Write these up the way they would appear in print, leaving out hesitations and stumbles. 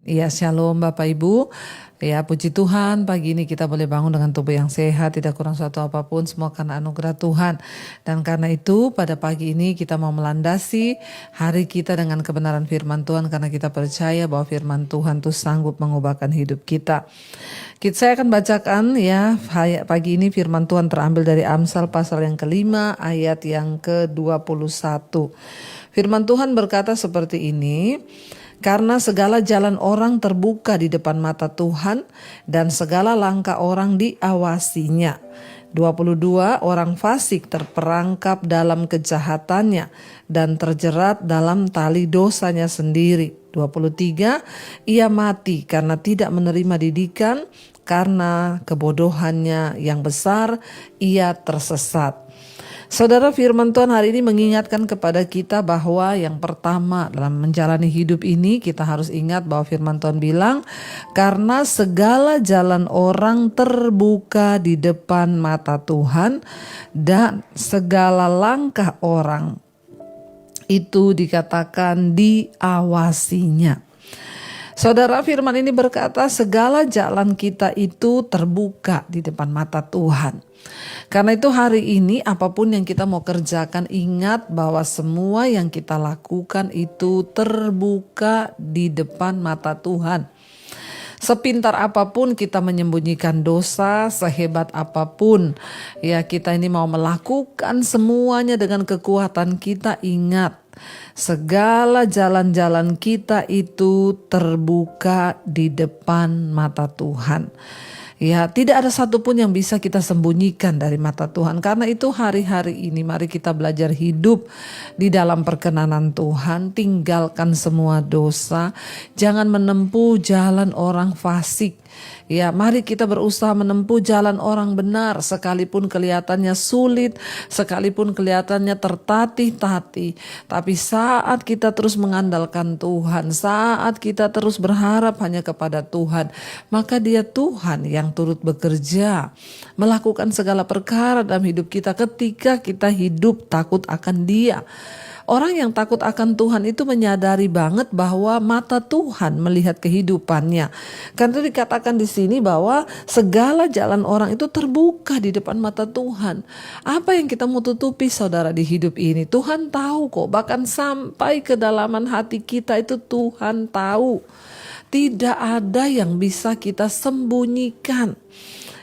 Ya, shalom Bapak Ibu. Ya, puji Tuhan, pagi ini kita boleh bangun dengan tubuh yang sehat, tidak kurang suatu apapun, semua karena anugerah Tuhan. Dan karena itu, pada pagi ini kita mau melandasi hari kita dengan kebenaran firman Tuhan, karena kita percaya bahwa firman Tuhan itu sanggup mengubahkan hidup kita. Saya akan bacakan ya, pagi ini firman Tuhan terambil dari Amsal pasal yang ke-5 ayat yang ke-21. Firman Tuhan berkata seperti ini, karena segala jalan orang terbuka di depan mata Tuhan dan segala langkah orang diawasinya. 22 orang fasik terperangkap dalam kejahatannya dan terjerat dalam tali dosanya sendiri. 23 ia mati karena tidak menerima didikan, karena kebodohannya yang besar ia tersesat. Saudara, firman Tuhan hari ini mengingatkan kepada kita bahwa yang pertama dalam menjalani hidup ini kita harus ingat bahwa firman Tuhan bilang, karena segala jalan orang terbuka di depan mata Tuhan dan segala langkah orang itu dikatakan diawasinya. Saudara, firman ini berkata segala jalan kita itu terbuka di depan mata Tuhan. Karena itu hari ini apapun yang kita mau kerjakan, ingat bahwa semua yang kita lakukan itu terbuka di depan mata Tuhan. Sepintar apapun kita menyembunyikan dosa, sehebat apapun ya kita ini mau melakukan semuanya dengan kekuatan kita, ingat segala jalan-jalan kita itu terbuka di depan mata Tuhan. Ya, tidak ada satupun yang bisa kita sembunyikan dari mata Tuhan. Karena itu hari-hari ini mari kita belajar hidup di dalam perkenanan Tuhan. Tinggalkan semua dosa. Jangan menempuh jalan orang fasik. Ya, mari kita berusaha menempuh jalan orang benar, sekalipun kelihatannya sulit, sekalipun kelihatannya tertatih-tatih. Tapi saat kita terus mengandalkan Tuhan, saat kita terus berharap hanya kepada Tuhan, maka Dia Tuhan yang turut bekerja, melakukan segala perkara dalam hidup kita ketika kita hidup takut akan Dia. Orang yang takut akan Tuhan itu menyadari banget bahwa mata Tuhan melihat kehidupannya. Karena itu dikatakan di sini bahwa segala jalan orang itu terbuka di depan mata Tuhan. Apa yang kita mau tutupi saudara di hidup ini? Tuhan tahu kok, bahkan sampai kedalaman hati kita itu Tuhan tahu. Tidak ada yang bisa kita sembunyikan.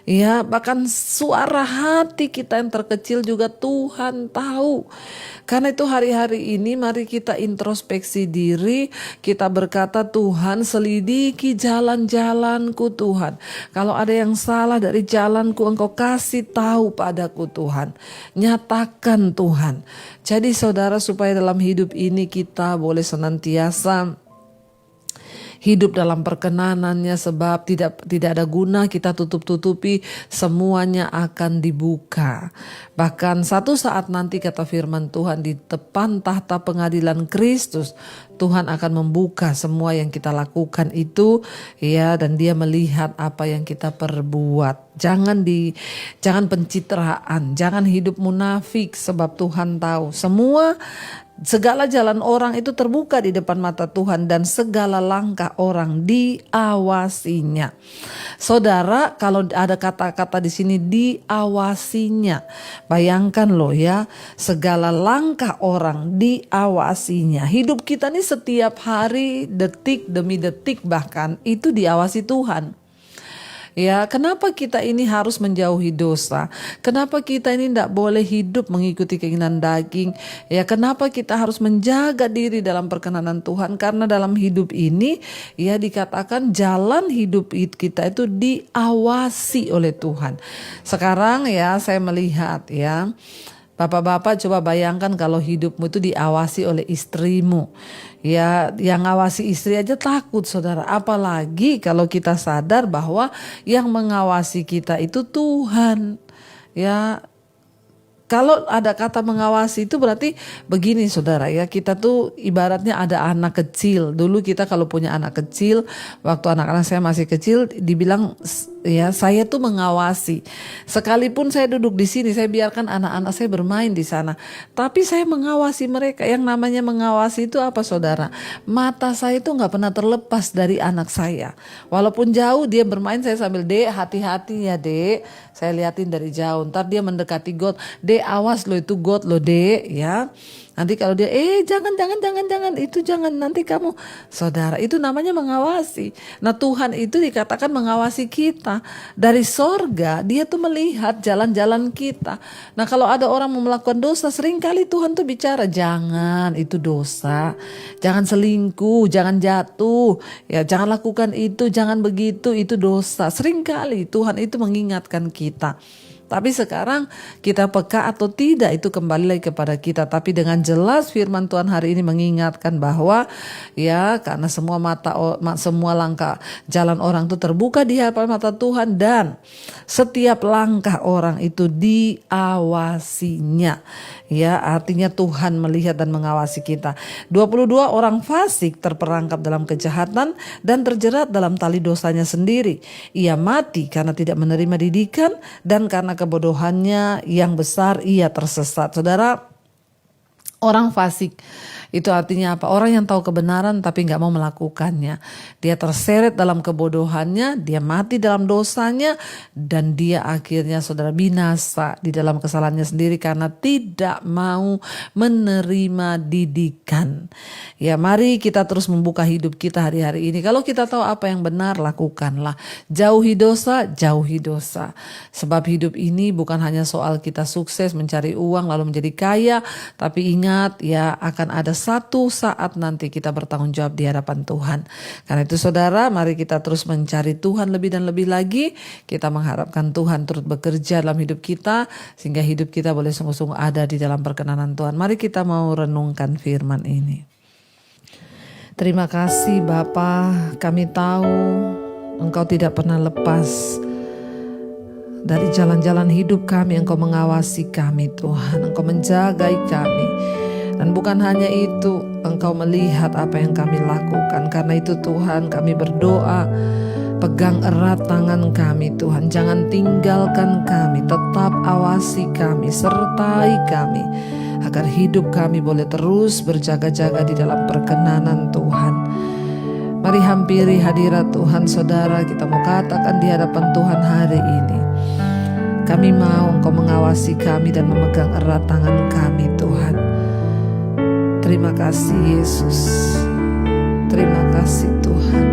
Ya, bahkan suara hati kita yang terkecil juga Tuhan tahu. Karena itu hari-hari ini mari kita introspeksi diri, kita berkata, Tuhan selidiki jalan-jalanku Tuhan. Kalau ada yang salah dari jalanku, Engkau kasih tahu padaku Tuhan. Nyatakan Tuhan. Jadi saudara, supaya dalam hidup ini kita boleh senantiasa hidup dalam perkenanannya, sebab tidak ada guna kita tutup-tutupi, semuanya akan dibuka. Bahkan satu saat nanti kata firman Tuhan di depan tahta pengadilan Kristus, Tuhan akan membuka semua yang kita lakukan itu ya, dan Dia melihat apa yang kita perbuat. Jangan pencitraan, jangan hidup munafik, sebab Tuhan tahu segala jalan orang itu terbuka di depan mata Tuhan dan segala langkah orang diawasinya. Saudara, kalau ada kata-kata di sini diawasinya, bayangkan loh ya, segala langkah orang diawasinya. Hidup kita nih setiap hari, detik demi detik bahkan itu diawasi Tuhan. Ya, kenapa kita ini harus menjauhi dosa? Kenapa kita ini tidak boleh hidup mengikuti keinginan daging? Ya, kenapa kita harus menjaga diri dalam perkenanan Tuhan? Karena dalam hidup ini, ya dikatakan jalan hidup kita itu diawasi oleh Tuhan. Sekarang ya saya melihat ya, Bapak-bapak coba bayangkan kalau hidupmu itu diawasi oleh istrimu. Ya, yang ngawasi istri aja takut saudara. Apalagi kalau kita sadar bahwa yang mengawasi kita itu Tuhan. Ya, kalau ada kata mengawasi itu berarti begini saudara ya, kita tuh ibaratnya ada anak kecil. Dulu kita kalau punya anak kecil, waktu anak-anak saya masih kecil dibilang Ya, saya tuh mengawasi. Sekalipun saya duduk di sini, saya biarkan anak-anak saya bermain di sana. Tapi saya mengawasi mereka. Yang namanya mengawasi itu apa, saudara? Mata saya itu nggak pernah terlepas dari anak saya. Walaupun jauh dia bermain, saya sambil, "Dek, hati-hati ya, Dek." Saya liatin dari jauh. Ntar dia mendekati got. "Dek, awas lo, itu got lo, Dek." Ya. Nanti kalau dia, jangan, itu jangan, nanti kamu. Saudara, itu namanya mengawasi. Nah, Tuhan itu dikatakan mengawasi kita. Dari sorga, dia tuh melihat jalan-jalan kita. Nah, kalau ada orang mau melakukan dosa, seringkali Tuhan tuh bicara, "Jangan, itu dosa. Jangan selingkuh, jangan jatuh. Ya, jangan lakukan itu, jangan begitu, itu dosa." Seringkali Tuhan itu mengingatkan kita. Tapi sekarang kita peka atau tidak itu kembali lagi kepada kita. Tapi dengan jelas firman Tuhan hari ini mengingatkan bahwa ya, karena semua langkah jalan orang itu terbuka di hadapan mata Tuhan, dan setiap langkah orang itu diawasinya. Ya, artinya Tuhan melihat dan mengawasi kita. 22 orang fasik terperangkap dalam kejahatan dan terjerat dalam tali dosanya sendiri. Ia mati karena tidak menerima didikan, dan karena kebodohannya yang besar ia tersesat. Saudara, orang fasik itu artinya apa? Orang yang tahu kebenaran tapi gak mau melakukannya. Dia terseret dalam kebodohannya, dia mati dalam dosanya, dan dia akhirnya, saudara, binasa di dalam kesalahannya sendiri karena tidak mau menerima didikan. Ya, mari kita terus membuka hidup kita hari-hari ini. Kalau kita tahu apa yang benar, lakukanlah. Jauhi dosa, jauhi dosa. Sebab hidup ini bukan hanya soal kita sukses mencari uang lalu menjadi kaya, tapi ingat ya, akan ada satu saat nanti kita bertanggung jawab di hadapan Tuhan. Karena itu, saudara, mari kita terus mencari Tuhan lebih dan lebih lagi. Kita mengharapkan Tuhan turut bekerja dalam hidup kita, sehingga hidup kita boleh sungguh-sungguh ada di dalam perkenanan Tuhan. Mari kita mau renungkan firman ini. Terima kasih Bapa, kami tahu Engkau tidak pernah lepas dari jalan-jalan hidup kami. Engkau mengawasi kami, Tuhan. Engkau menjagai kami. Dan bukan hanya itu, Engkau melihat apa yang kami lakukan. Karena itu Tuhan, kami berdoa, pegang erat tangan kami Tuhan. Jangan tinggalkan kami, tetap awasi kami, sertai kami, agar hidup kami boleh terus berjaga-jaga di dalam perkenanan Tuhan. Mari hampiri hadirat Tuhan, saudara. Kita mau katakan di hadapan Tuhan hari ini, kami mau Engkau mengawasi kami dan memegang erat tangan kami, Tuhan. Terima kasih Yesus. Terima kasih Tuhan.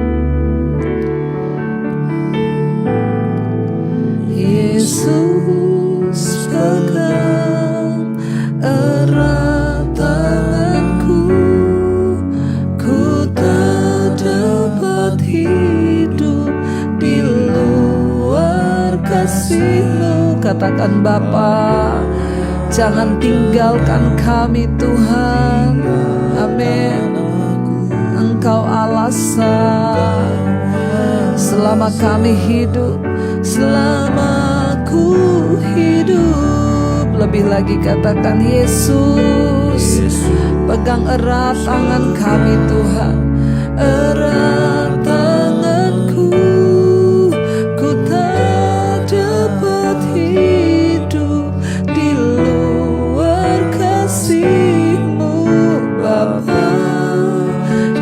Yesus, pegang erat tanganku. Ku tak dapat hidup di luar kasih-Mu. Katakan, Bapa, jangan tinggalkan kami Tuhan. Amin. Engkau alasan selama kami hidup, selama ku hidup. Lebih lagi katakan, Yesus, pegang erat tangan kami Tuhan. Erat tanganku, ku tak dapat hidup di luar kasih-Mu, Bapa.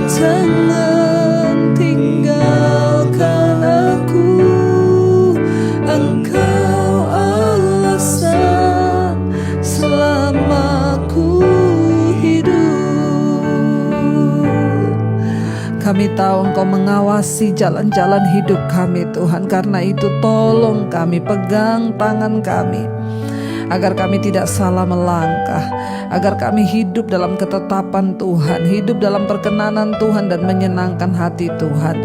Jangan tinggalkan aku, Engkau alasan selama ku hidup. Kami tahu Engkau mengawasi jalan-jalan hidup kami Tuhan. Karena itu tolong kami, pegang tangan kami, agar kami tidak salah melangkah, agar kami hidup dalam ketetapan Tuhan, hidup dalam perkenanan Tuhan dan menyenangkan hati Tuhan.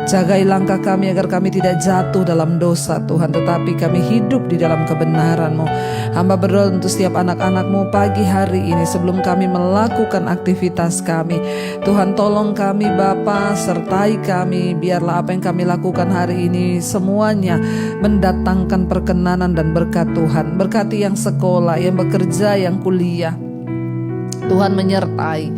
Jagai langkah kami agar kami tidak jatuh dalam dosa Tuhan, tetapi kami hidup di dalam kebenaran-Mu. Hamba berdoa untuk setiap anak-anak-Mu pagi hari ini sebelum kami melakukan aktivitas kami. Tuhan, tolong kami Bapa, sertai kami. Biarlah apa yang kami lakukan hari ini semuanya mendatangkan perkenanan dan berkat Tuhan. Berkati yang sekolah, yang bekerja, yang kuliah. Tuhan menyertai.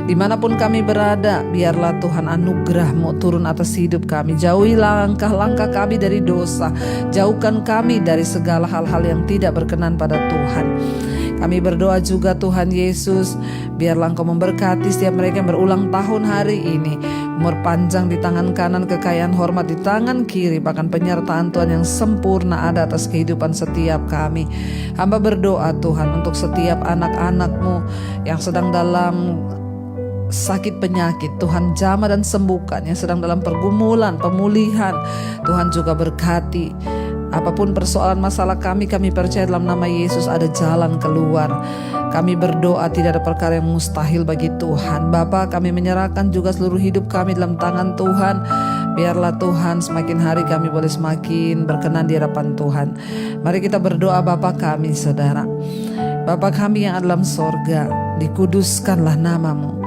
Dimanapun kami berada, biarlah Tuhan anugerah-Mu turun atas hidup kami. Jauhi langkah-langkah kami dari dosa. Jauhkan kami dari segala hal-hal yang tidak berkenan pada Tuhan. Kami berdoa juga Tuhan Yesus, biarlah Engkau memberkati setiap mereka yang berulang tahun hari ini. Umur panjang di tangan kanan, kekayaan hormat di tangan kiri, bahkan penyertaan Tuhan yang sempurna ada atas kehidupan setiap kami. Hamba berdoa Tuhan untuk setiap anak-anak-Mu yang sedang dalam sakit penyakit, Tuhan jamah dan sembuhkan. Yang sedang dalam pergumulan, pemulihan, Tuhan juga berkati. Apapun persoalan masalah kami percaya dalam nama Yesus ada jalan keluar. Kami berdoa tidak ada perkara yang mustahil bagi Tuhan. Bapa, kami menyerahkan juga seluruh hidup kami dalam tangan Tuhan. Biarlah Tuhan semakin hari kami boleh semakin berkenan di hadapan Tuhan. Mari kita berdoa Bapa kami saudara. Bapa kami yang ada dalam sorga, dikuduskanlah nama-Mu.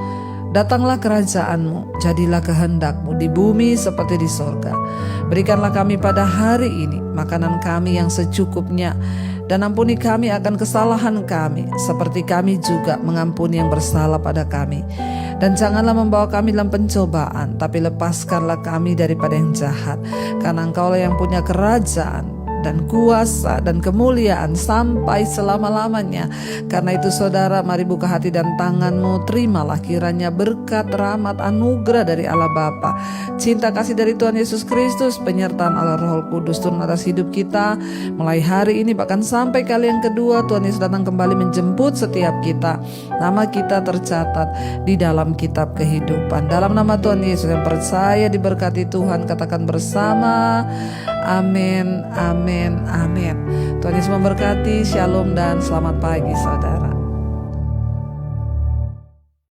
Datanglah kerajaan-Mu, jadilah kehendak-Mu di bumi seperti di sorga. Berikanlah kami pada hari ini makanan kami yang secukupnya, dan ampuni kami akan kesalahan kami, seperti kami juga mengampuni yang bersalah pada kami. Dan janganlah membawa kami dalam pencobaan, tapi lepaskanlah kami daripada yang jahat. Karena Engkaulah yang punya kerajaan dan kuasa dan kemuliaan sampai selama-lamanya. Karena itu saudara, mari buka hati dan tangan-Mu, terimalah kiranya berkat, rahmat, anugerah dari Allah Bapa, cinta kasih dari Tuhan Yesus Kristus, penyertaan Allah Roh Kudus turun atas hidup kita mulai hari ini bahkan sampai kali yang kedua Tuhan Yesus datang kembali menjemput setiap kita. Nama kita tercatat di dalam kitab kehidupan. Dalam nama Tuhan Yesus yang percaya diberkati Tuhan, katakan bersama, amin, amin, amin. Tuhan Yesus memberkati. Shalom dan selamat pagi saudara.